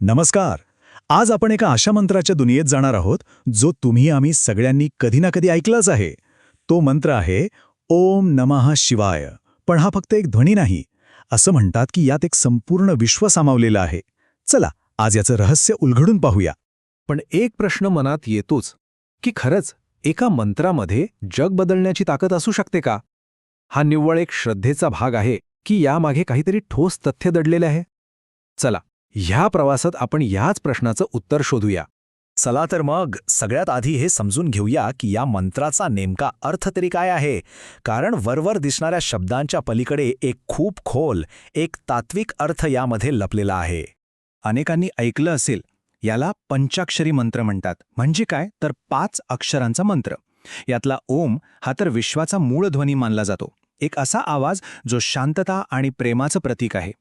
नमस्कार. आज आपण एका अशा मंत्राच्या दुनियेत जाणार आहोत जो तुम्ही आम्ही सगळ्यांनी कधी ना कधी ऐकलाच आहे. तो मंत्र आहे ओम नमः शिवाय. पण हा फक्त एक ध्वनी नाही. असं म्हणतात की यात एक संपूर्ण विश्व सामावलेलं आहे. चला आज याचं रहस्य उलगडून पाहूया. पण एक प्रश्न मनात येतोच की खरंच एका मंत्रामध्ये जग बदलण्याची ताकद असू शकते का? हा निव्वळ एक श्रद्धेचा भाग आहे की यामागे काहीतरी ठोस तथ्य दडलेले आहे? चला ह्या प्रवासात आपण याच प्रश्नाचं उत्तर शोधूया. चला तर मग सगळ्यात आधी हे समजून घेऊया की या मंत्राचा नेमका अर्थ तरी काय आहे. कारण वरवर दिसणाऱ्या शब्दांच्या पलीकडे एक खूप खोल, एक तात्विक अर्थ यामध्ये लपलेला आहे. अनेकांनी ऐकलं असेल, याला पंचाक्षरी मंत्र म्हणतात. म्हणजे काय तर 5 अक्षरांचा मंत्र. यातला ओम हा तर विश्वाचा मूळ ध्वनी मानला जातो. एक असा आवाज जो शांतता आणि प्रेमाचं प्रतीक आहे.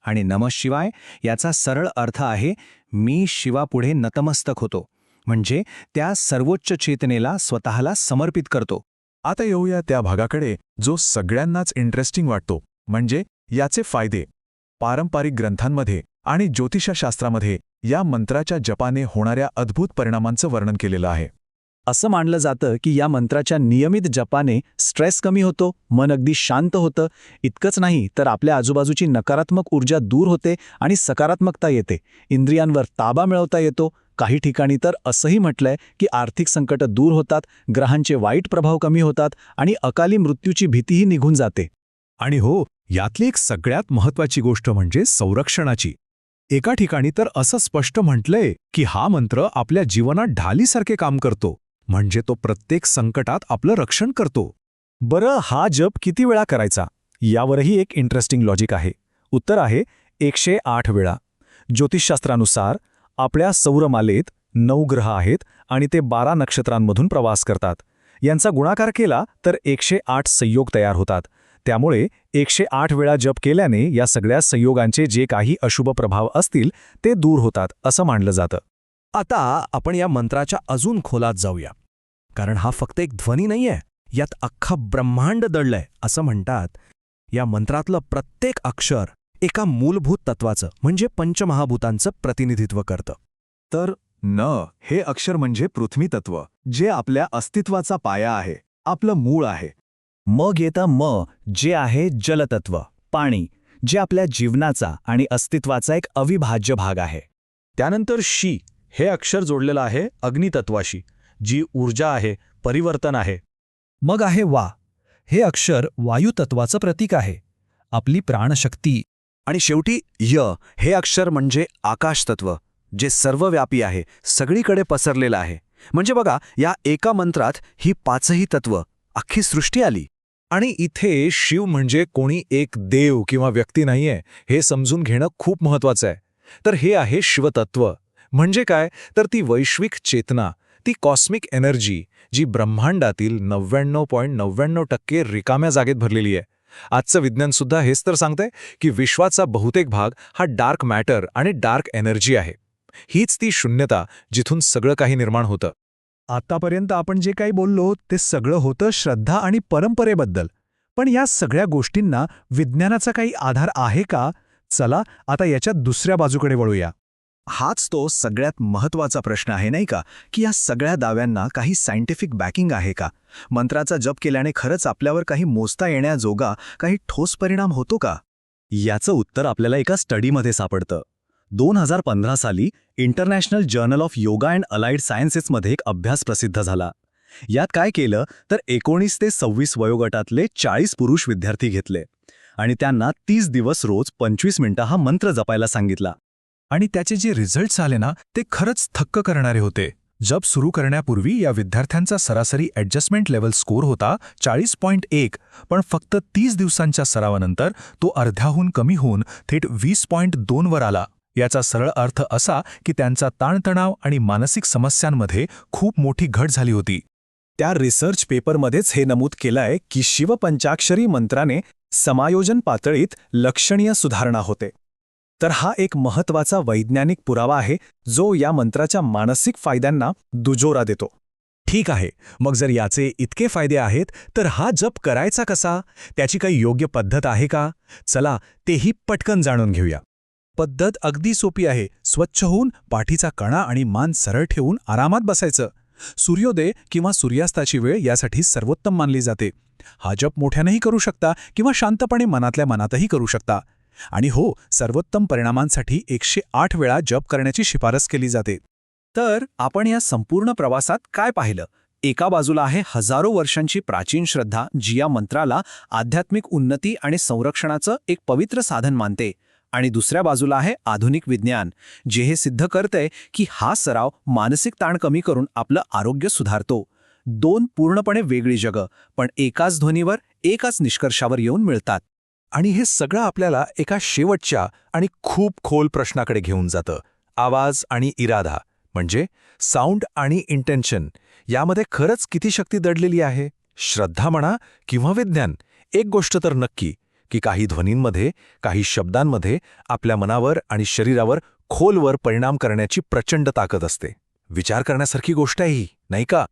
आणि नमः शिवाय याचा सरळ अर्थ आहे मी शिवापुढे नतमस्तक होतो. म्हणजे त्या सर्वोच्च चेतनेला स्वतःला समर्पित करतो. आता येऊया त्या भागाकडे जो सगळ्यांनाच इंटरेस्टिंग वाटतो, म्हणजे याचे फायदे. पारंपरिक ग्रंथांमध्ये आणि ज्योतिषशास्त्रामध्ये या मंत्राच्या जपाने होणाऱ्या अद्भुत परिणामांचं वर्णन केलेलं आहे. असं मानलं जातं की या मंत्राच्या नियमित जपाने स्ट्रेस कमी होतो, मन अगदी शांत होतं. इतकंच नाही तर आपल्या आजूबाजूची नकारात्मक ऊर्जा दूर होते आणि सकारात्मकता येते. इंद्रियांवर ताबा मिळवता येतो. काही ठिकाणी तर असंही म्हटलंय की आर्थिक संकटं दूर होतात, ग्रहांचे वाईट प्रभाव कमी होतात आणि अकाली मृत्यूची भीतीही निघून जाते. आणि हो, यातली एक सगळ्यात महत्त्वाची गोष्ट म्हणजे संरक्षणाची. एका ठिकाणी तर असं स्पष्ट म्हटलंय की हा मंत्र आपल्या जीवनात ढालीसारखे काम करतो. म्हणजे तो प्रत्येक संकटात आपलं रक्षण करतो. बरं, हा जप किती वेळा करायचा यावरही एक इंटरेस्टिंग लॉजिक आहे. उत्तर आहे 108 वेळा. ज्योतिषशास्त्रानुसार आपल्या सौरमालेत 9 ग्रह आहेत आणि ते 12 नक्षत्रांमधून प्रवास करतात. यांचा गुणाकार केला तर 108 संयोग तयार होतात. त्यामुळे 108 वेळा जप केल्याने या सगळ्या संयोगांचे जे काही अशुभ प्रभाव असतील ते दूर होतात असं मानलं जातं. आता आपण या मंत्राच्या अजून खोलात जाऊया. कारण हा फक्त एक ध्वनी नाहीये, यात अख्खा ब्रह्मांड दडलंय असं म्हणतात. या मंत्रातलं प्रत्येक अक्षर एका मूलभूत तत्वाचं म्हणजे पंचमहाभूतांचं प्रतिनिधित्व करतं. तर न हे अक्षर म्हणजे पृथ्वी तत्व, जे आपल्या अस्तित्वाचा पाया आहे, आपलं मूळ आहे. मग येतं म, जे आहे जलतत्व, पाणी, जे आपल्या जीवनाचा आणि अस्तित्वाचा एक अविभाज्य भाग आहे. त्यानंतर शी हे अक्षर जोडलेलं आहे अग्नितत्वाशी, जी ऊर्जा आहे, परिवर्तन आहे. मग आहे वा, हे अक्षर वायुतत्वाचं प्रतीक आहे, आपली प्राणशक्ती. आणि शेवटी य हे अक्षर म्हणजे आकाशतत्व, जे सर्वव्यापी आहे, सगळीकडे पसरलेलं आहे. म्हणजे बघा, या एका मंत्रात ही 5ही तत्व, अख्खी सृष्टी आली. आणि इथे शिव म्हणजे कोणी एक देव किंवा व्यक्ती नाहीये, हे समजून घेणं खूप महत्वाचं आहे. तर हे आहे शिवतत्व. म्हणजे काय तर ती वैश्विक चेतना, ती कॉस्मिक एनर्जी, जी ब्रह्मांडातील 99.99% रिकाम्या जागेत भरलेली आहे. आजचं विज्ञानसुद्धा हेच तर सांगतंय की विश्वाचा बहुतेक भाग हा डार्क मॅटर आणि डार्क एनर्जी आहे. हीच ती शून्यता जिथून सगळं काही निर्माण होतं. आतापर्यंत आपण जे काही बोललो ते सगळं होतं श्रद्धा आणि परंपरेबद्दल. पण या सगळ्या गोष्टींना विज्ञानाचा काही आधार आहे का? चला आता याच्या दुसऱ्या बाजूकडे वळूया. हाच तो सगळ्यात महत्त्वाचा प्रश्न आहे, नाही का, की या सगळ्या दाव्यांना काही सायंटिफिक बॅकिंग आहे का? मंत्राचा जप केल्याने खरंच आपल्यावर काही मोजता येण्याजोगा काही ठोस परिणाम होतो का? याचं उत्तर आपल्याला एका स्टडीमध्ये सापडतं. 2015 साली International Journal of Yoga and Allied सायन्सेसमध्ये एक अभ्यास प्रसिद्ध झाला. यात काय केलं तर 19 ते 26 वयोगटातले 40 पुरुष विद्यार्थी घेतले आणि त्यांना 30 दिवस रोज 25 मिनिटं हा मंत्र जपायला सांगितला. आणि त्याचे जे रिझल्ट्स आले ना, ते खरंच थक्क करणारे होते. जप सुरू करण्यापूर्वी या विद्यार्थ्यांचा सरासरी ॲडजस्टमेंट लेव्हल स्कोर होता 40.1, पण फक्त 30 दिवसांच्या सरावानंतर तो अर्ध्याहून कमी होऊन थेट 20.2 वर आला. याचा सरळ अर्थ असा की त्यांचा ताणतणाव आणि मानसिक समस्यांमध्ये खूप मोठी घट झाली होती. त्या रिसर्च पेपरमध्येच हे नमूद केलंय की शिवपंचाक्षरी मंत्राने समायोजन पातळीत लक्षणीय सुधारणा होते. तर हा एक महत्त्वाचा वैज्ञानिक पुरावा आहे जो या मंत्राच्या मानसिक फायद्यांना दुजोरा देतो. ठीक आहे, मग जर याचे इतके फायदे आहेत तर हा जप करायचा कसा? त्याची काही योग्य पद्धत आहे का? चला तेही पटकन जाणून घेऊया. पद्धत अगदी सोपी आहे. स्वच्छ होऊन पाठीचा कणा आणि मान सरळ ठेवून आरामात बसायचं. सूर्योदय किंवा सूर्यास्ताची वेळ यासाठी सर्वोत्तम मानली जाते. हा जप मोठ्यानेही करू शकता किंवा शांतपणे मनातल्या मनातही करू शकता. आणि हो, सर्वोत्तम परिणामांसाठी 108 वेळा जप करण्याची शिफारस केली जाते. तर आपण या संपूर्ण प्रवासात काय पाहिलं? एका बाजूला आहे हजारो वर्षांची प्राचीन श्रद्धा, जी या मंत्राला आध्यात्मिक उन्नती आणि संरक्षणाचं एक पवित्र साधन मानते. आणि दुसऱ्या बाजूला आहे आधुनिक विज्ञान, जे हे सिद्ध करतंय की हा सराव मानसिक ताण कमी करून आपलं आरोग्य सुधारतो. दोन पूर्णपणे वेगळी जगं, पण एकाच ध्वनीवर, एकाच निष्कर्षावर येऊन मिळतात. आणि हे सगळं आपल्याला एका शेवटच्या आणि खूप खोल प्रश्नाकडे घेऊन जातं. आवाज आणि इरादा, म्हणजे साऊंड आणि इंटेन्शन, यामध्ये खरंच किती शक्ती दडलेली आहे? श्रद्धा म्हणा किंवा विज्ञान, एक गोष्ट तर नक्की, की काही ध्वनींमध्ये, काही शब्दांमध्ये आपल्या मनावर आणि शरीरावर खोलवर परिणाम करण्याची प्रचंड ताकद असते. विचार करण्यासारखी गोष्ट आहे ही, नाही का?